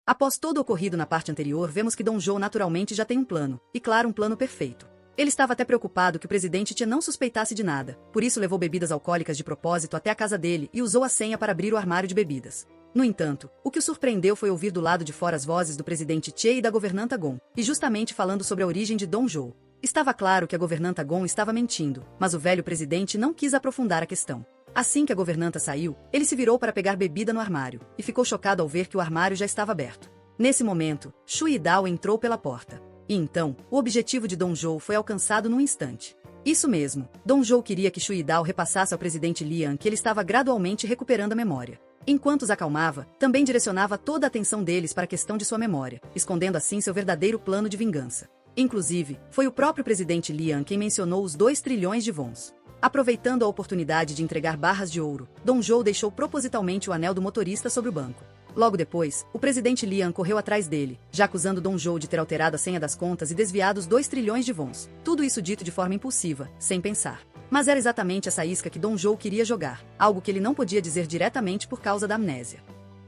Após todo o ocorrido na parte anterior, vemos que Dong Zhou naturalmente já tem um plano, e claro, um plano perfeito. Ele estava até preocupado que o presidente Tie não suspeitasse de nada, por isso levou bebidas alcoólicas de propósito até a casa dele e usou a senha para abrir o armário de bebidas. No entanto, o que o surpreendeu foi ouvir do lado de fora as vozes do presidente Tie e da governanta Gong, e justamente falando sobre a origem de Dong Zhou. Estava claro que a governanta Gong estava mentindo, mas o velho presidente não quis aprofundar a questão. Assim que a governanta saiu, ele se virou para pegar bebida no armário, e ficou chocado ao ver que o armário já estava aberto. Nesse momento, Shu Yidao entrou pela porta. E então, o objetivo de Dong Zhou foi alcançado num instante. Isso mesmo, Dong Zhou queria que Shu Yidao repassasse ao presidente Lian que ele estava gradualmente recuperando a memória. Enquanto os acalmava, também direcionava toda a atenção deles para a questão de sua memória, escondendo assim seu verdadeiro plano de vingança. Inclusive, foi o próprio presidente Lian quem mencionou os 2 trilhões de wons. Aproveitando a oportunidade de entregar barras de ouro, Dong Zhou deixou propositalmente o anel do motorista sobre o banco. Logo depois, o presidente Lian correu atrás dele, já acusando Dong Zhou de ter alterado a senha das contas e desviado os 2 trilhões de wons. Tudo isso dito de forma impulsiva, sem pensar. Mas era exatamente essa isca que Dong Zhou queria jogar, algo que ele não podia dizer diretamente por causa da amnésia.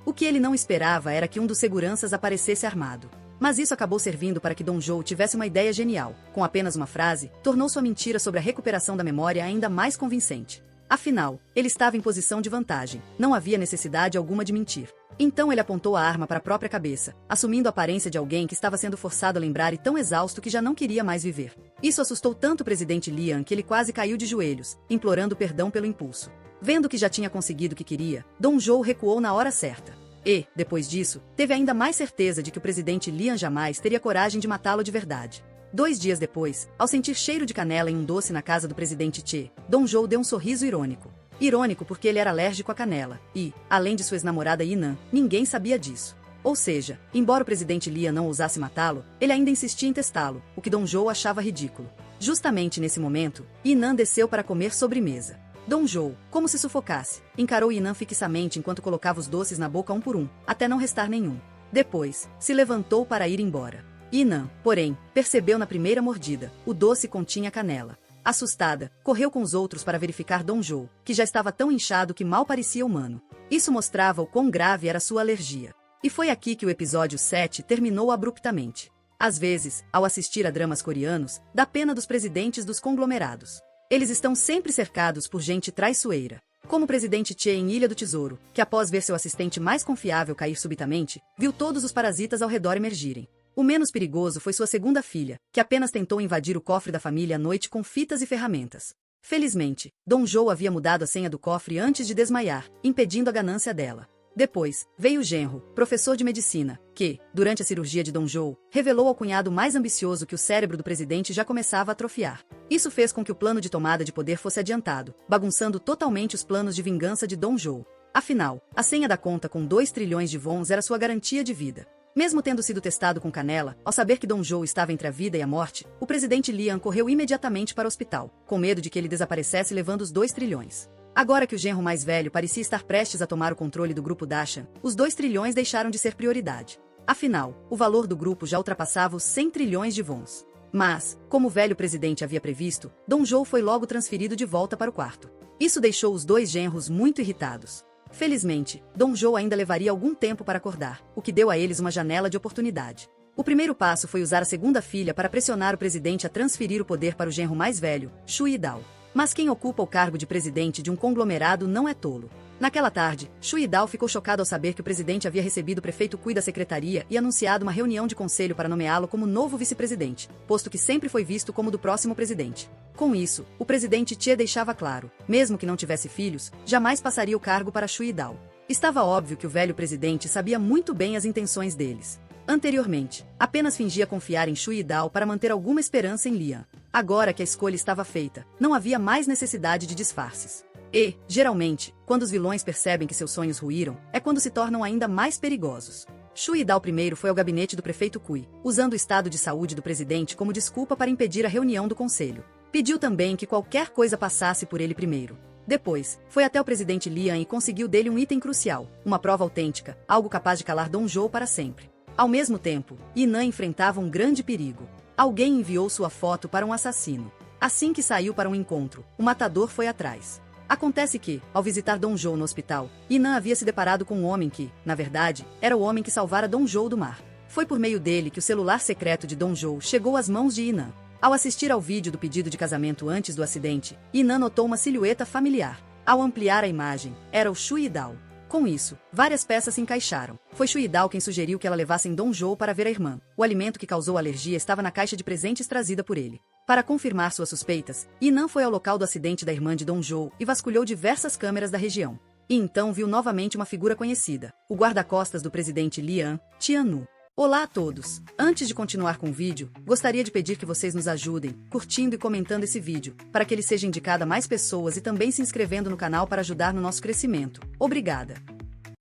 O que ele não esperava era que um dos seguranças aparecesse armado. Mas isso acabou servindo para que Dong Zhou tivesse uma ideia genial. Com apenas uma frase, tornou sua mentira sobre a recuperação da memória ainda mais convincente. Afinal, ele estava em posição de vantagem, não havia necessidade alguma de mentir. Então ele apontou a arma para a própria cabeça, assumindo a aparência de alguém que estava sendo forçado a lembrar e tão exausto que já não queria mais viver. Isso assustou tanto o presidente Lian que ele quase caiu de joelhos, implorando perdão pelo impulso. Vendo que já tinha conseguido o que queria, Dong Zhou recuou na hora certa. E, depois disso, teve ainda mais certeza de que o presidente Lian jamais teria coragem de matá-lo de verdade. 2 dias depois, ao sentir cheiro de canela em um doce na casa do presidente Tie, Dong Zhou deu um sorriso irônico. Irônico porque ele era alérgico à canela, e, além de sua ex-namorada Yinan, ninguém sabia disso. Ou seja, embora o presidente Lian não ousasse matá-lo, ele ainda insistia em testá-lo, o que Dong Zhou achava ridículo. Justamente nesse momento, Yinan desceu para comer sobremesa. Dong Zhou, como se sufocasse, encarou Yinan fixamente enquanto colocava os doces na boca um por um, até não restar nenhum. Depois, se levantou para ir embora. Yinan, porém, percebeu na primeira mordida, o doce continha canela. Assustada, correu com os outros para verificar Dong Zhou, que já estava tão inchado que mal parecia humano. Isso mostrava o quão grave era sua alergia. E foi aqui que o episódio 7 terminou abruptamente. Às vezes, ao assistir a dramas coreanos, dá pena dos presidentes dos conglomerados. Eles estão sempre cercados por gente traiçoeira. Como o presidente Tie em Ilha do Tesouro, que após ver seu assistente mais confiável cair subitamente, viu todos os parasitas ao redor emergirem. O menos perigoso foi sua segunda filha, que apenas tentou invadir o cofre da família à noite com fitas e ferramentas. Felizmente, Dong Zhou havia mudado a senha do cofre antes de desmaiar, impedindo a ganância dela. Depois, veio o genro, professor de medicina, que, durante a cirurgia de Dong Zhou, revelou ao cunhado mais ambicioso que o cérebro do presidente já começava a atrofiar. Isso fez com que o plano de tomada de poder fosse adiantado, bagunçando totalmente os planos de vingança de Dong Zhou. Afinal, a senha da conta com 2 trilhões de wons era sua garantia de vida. Mesmo tendo sido testado com canela, ao saber que Dong Zhou estava entre a vida e a morte, o presidente Lian correu imediatamente para o hospital, com medo de que ele desaparecesse levando os 2 trilhões. Agora que o genro mais velho parecia estar prestes a tomar o controle do grupo Dashan, os 2 trilhões deixaram de ser prioridade. Afinal, o valor do grupo já ultrapassava os 100 trilhões de wons. Mas, como o velho presidente havia previsto, Dong Zhou foi logo transferido de volta para o quarto. Isso deixou os 2 genros muito irritados. Felizmente, Dong Zhou ainda levaria algum tempo para acordar, o que deu a eles uma janela de oportunidade. O primeiro passo foi usar a segunda filha para pressionar o presidente a transferir o poder para o genro mais velho, Shu Yidao. Mas quem ocupa o cargo de presidente de um conglomerado não é tolo. Naquela tarde, Shu Yidao ficou chocado ao saber que o presidente havia recebido o prefeito Cui da secretaria e anunciado uma reunião de conselho para nomeá-lo como novo vice-presidente, posto que sempre foi visto como do próximo presidente. Com isso, o presidente Tie deixava claro, mesmo que não tivesse filhos, jamais passaria o cargo para Shu Yidao. Estava óbvio que o velho presidente sabia muito bem as intenções deles. Anteriormente, apenas fingia confiar em Shu Yidao para manter alguma esperança em Lian. Agora que a escolha estava feita, não havia mais necessidade de disfarces. E, geralmente, quando os vilões percebem que seus sonhos ruíram, é quando se tornam ainda mais perigosos. Shu Yidao primeiro foi ao gabinete do prefeito Cui, usando o estado de saúde do presidente como desculpa para impedir a reunião do conselho. Pediu também que qualquer coisa passasse por ele primeiro. Depois, foi até o presidente Lian e conseguiu dele um item crucial, uma prova autêntica, algo capaz de calar Dong Zhou para sempre. Ao mesmo tempo, Yinan enfrentava um grande perigo. Alguém enviou sua foto para um assassino. Assim que saiu para um encontro, o matador foi atrás. Acontece que, ao visitar Dong Zhou no hospital, Yinan havia se deparado com um homem que, na verdade, era o homem que salvara Dong Zhou do mar. Foi por meio dele que o celular secreto de Dong Zhou chegou às mãos de Yinan. Ao assistir ao vídeo do pedido de casamento antes do acidente, Yinan notou uma silhueta familiar. Ao ampliar a imagem, era o Shu Yidao. Com isso, várias peças se encaixaram. Foi Shu Yidao quem sugeriu que ela levasse Dong Zhou para ver a irmã. O alimento que causou alergia estava na caixa de presentes trazida por ele. Para confirmar suas suspeitas, Yinan foi ao local do acidente da irmã de Dong Zhou e vasculhou diversas câmeras da região. E então viu novamente uma figura conhecida, o guarda-costas do presidente Lian, Tiannu. Olá a todos! Antes de continuar com o vídeo, gostaria de pedir que vocês nos ajudem, curtindo e comentando esse vídeo, para que ele seja indicado a mais pessoas e também se inscrevendo no canal para ajudar no nosso crescimento. Obrigada!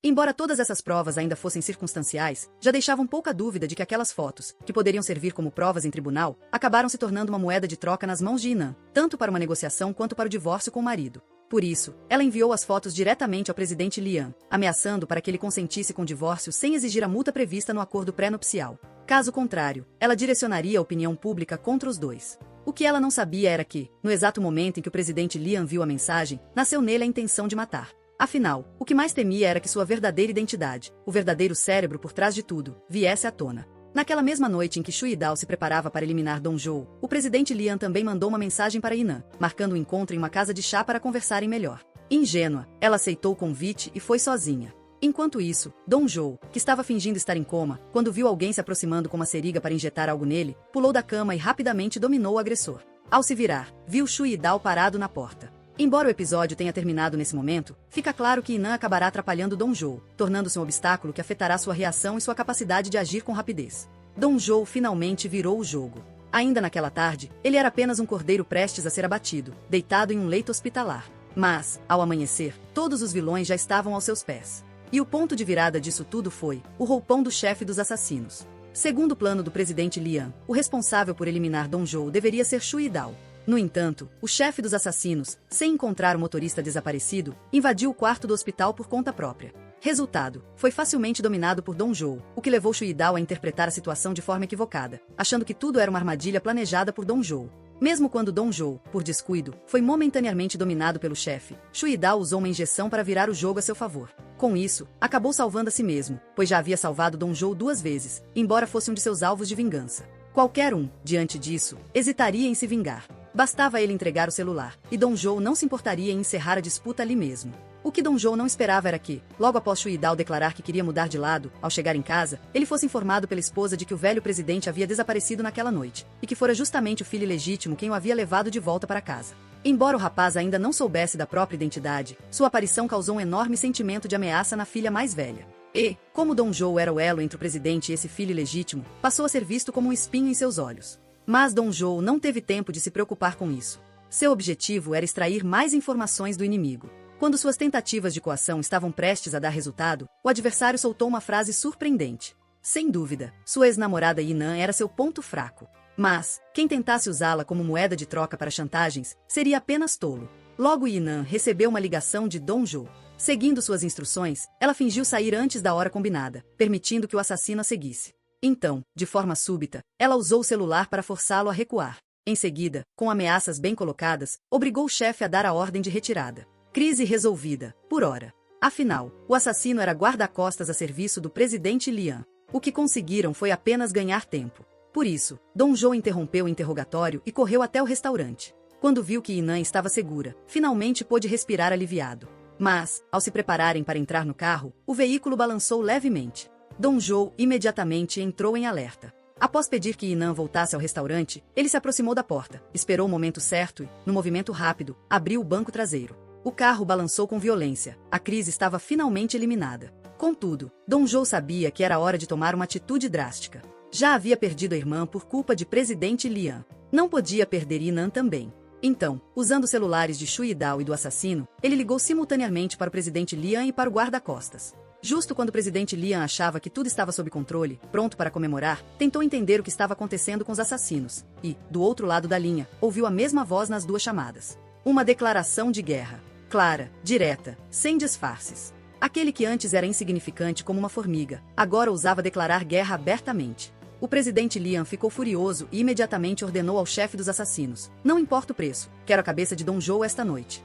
Embora todas essas provas ainda fossem circunstanciais, já deixavam pouca dúvida de que aquelas fotos, que poderiam servir como provas em tribunal, acabaram se tornando uma moeda de troca nas mãos de Yinan, tanto para uma negociação quanto para o divórcio com o marido. Por isso, ela enviou as fotos diretamente ao presidente Lian, ameaçando para que ele consentisse com o divórcio sem exigir a multa prevista no acordo pré-nupcial. Caso contrário, ela direcionaria a opinião pública contra os dois. O que ela não sabia era que, no exato momento em que o presidente Lian viu a mensagem, nasceu nele a intenção de matar. Afinal, o que mais temia era que sua verdadeira identidade, o verdadeiro cérebro por trás de tudo, viesse à tona. Naquela mesma noite em que Shu Yidao se preparava para eliminar Dong Zhou, o presidente Lian também mandou uma mensagem para Yinan, marcando um encontro em uma casa de chá para conversarem melhor. Ingênua, ela aceitou o convite e foi sozinha. Enquanto isso, Dong Zhou, que estava fingindo estar em coma, quando viu alguém se aproximando com uma seringa para injetar algo nele, pulou da cama e rapidamente dominou o agressor. Ao se virar, viu Shu Yidao parado na porta. Embora o episódio tenha terminado nesse momento, fica claro que Yinan acabará atrapalhando Dong Zhou, tornando-se um obstáculo que afetará sua reação e sua capacidade de agir com rapidez. Dong Zhou finalmente virou o jogo. Ainda naquela tarde, ele era apenas um cordeiro prestes a ser abatido, deitado em um leito hospitalar. Mas, ao amanhecer, todos os vilões já estavam aos seus pés. E o ponto de virada disso tudo foi o roupão do chefe dos assassinos. Segundo o plano do presidente Lian, o responsável por eliminar Dong Zhou deveria ser Shu Yidao. No entanto, o chefe dos assassinos, sem encontrar o motorista desaparecido, invadiu o quarto do hospital por conta própria. Resultado, foi facilmente dominado por Dong Zhou, o que levou Shu Yidao a interpretar a situação de forma equivocada, achando que tudo era uma armadilha planejada por Dong Zhou. Mesmo quando Dong Zhou, por descuido, foi momentaneamente dominado pelo chefe, Shu Yidao usou uma injeção para virar o jogo a seu favor. Com isso, acabou salvando a si mesmo, pois já havia salvado Dong Zhou 2 vezes, embora fosse um de seus alvos de vingança. Qualquer um, diante disso, hesitaria em se vingar. Bastava ele entregar o celular, e Dong Zhou não se importaria em encerrar a disputa ali mesmo. O que Dong Zhou não esperava era que, logo após Shu Yidao declarar que queria mudar de lado, ao chegar em casa, ele fosse informado pela esposa de que o velho presidente havia desaparecido naquela noite, e que fora justamente o filho ilegítimo quem o havia levado de volta para casa. Embora o rapaz ainda não soubesse da própria identidade, sua aparição causou um enorme sentimento de ameaça na filha mais velha. E, como Dong Zhou era o elo entre o presidente e esse filho ilegítimo, passou a ser visto como um espinho em seus olhos. Mas Dong Zhou não teve tempo de se preocupar com isso. Seu objetivo era extrair mais informações do inimigo. Quando suas tentativas de coação estavam prestes a dar resultado, o adversário soltou uma frase surpreendente. Sem dúvida, sua ex-namorada Yinan era seu ponto fraco. Mas, quem tentasse usá-la como moeda de troca para chantagens, seria apenas tolo. Logo Yinan recebeu uma ligação de Dong Zhou. Seguindo suas instruções, ela fingiu sair antes da hora combinada, permitindo que o assassino a seguisse. Então, de forma súbita, ela usou o celular para forçá-lo a recuar. Em seguida, com ameaças bem colocadas, obrigou o chefe a dar a ordem de retirada. Crise resolvida, por hora. Afinal, o assassino era guarda-costas a serviço do presidente Lian. O que conseguiram foi apenas ganhar tempo. Por isso, Dong Zhou interrompeu o interrogatório e correu até o restaurante. Quando viu que Yinan estava segura, finalmente pôde respirar aliviado. Mas, ao se prepararem para entrar no carro, o veículo balançou levemente. Dong Zhou imediatamente entrou em alerta. Após pedir que Yinan voltasse ao restaurante, ele se aproximou da porta, esperou o momento certo e, no movimento rápido, abriu o banco traseiro. O carro balançou com violência. A crise estava finalmente eliminada. Contudo, Dong Zhou sabia que era hora de tomar uma atitude drástica. Já havia perdido a irmã por culpa de presidente Lian. Não podia perder Yinan também. Então, usando os celulares de Shu Yidao e do assassino, ele ligou simultaneamente para o presidente Lian e para o guarda-costas. Justo quando o presidente Lian achava que tudo estava sob controle, pronto para comemorar, tentou entender o que estava acontecendo com os assassinos. E, do outro lado da linha, ouviu a mesma voz nas 2 chamadas. Uma declaração de guerra. Clara, direta, sem disfarces. Aquele que antes era insignificante como uma formiga, agora ousava declarar guerra abertamente. O presidente Lian ficou furioso e imediatamente ordenou ao chefe dos assassinos: não importa o preço, quero a cabeça de Dong Zhou esta noite.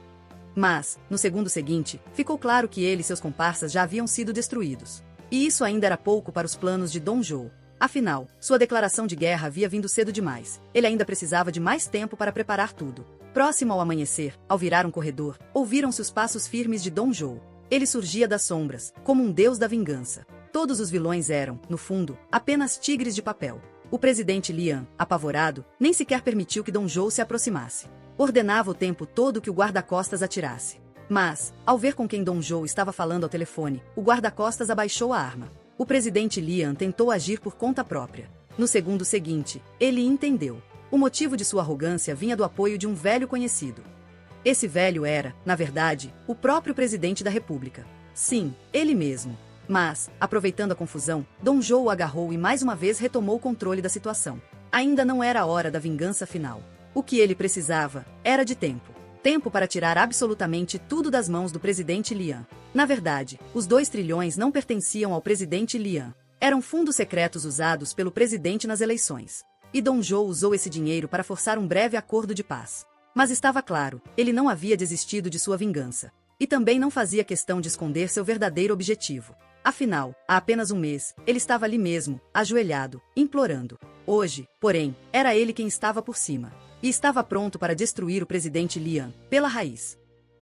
Mas, no segundo seguinte, ficou claro que ele e seus comparsas já haviam sido destruídos. E isso ainda era pouco para os planos de Dom Zhou. Afinal, sua declaração de guerra havia vindo cedo demais. Ele ainda precisava de mais tempo para preparar tudo. Próximo ao amanhecer, ao virar um corredor, ouviram-se os passos firmes de Dom Zhou. Ele surgia das sombras, como um deus da vingança. Todos os vilões eram, no fundo, apenas tigres de papel. O presidente Lian, apavorado, nem sequer permitiu que Dom Zhou se aproximasse. Ordenava o tempo todo que o guarda-costas atirasse. Mas, ao ver com quem Dom Zhou estava falando ao telefone, o guarda-costas abaixou a arma. O presidente Lian tentou agir por conta própria. No segundo seguinte, ele entendeu. O motivo de sua arrogância vinha do apoio de um velho conhecido. Esse velho era, na verdade, o próprio presidente da República. Sim, ele mesmo. Mas, aproveitando a confusão, Dom Zhou o agarrou e mais uma vez retomou o controle da situação. Ainda não era a hora da vingança final. O que ele precisava era de tempo. Tempo para tirar absolutamente tudo das mãos do presidente Lian. Na verdade, os 2 trilhões não pertenciam ao presidente Lian. Eram fundos secretos usados pelo presidente nas eleições. E Dom Zhou usou esse dinheiro para forçar um breve acordo de paz. Mas estava claro, ele não havia desistido de sua vingança. E também não fazia questão de esconder seu verdadeiro objetivo. Afinal, há apenas um mês, ele estava ali mesmo, ajoelhado, implorando. Hoje, porém, era ele quem estava por cima. E estava pronto para destruir o presidente Lian, pela raiz.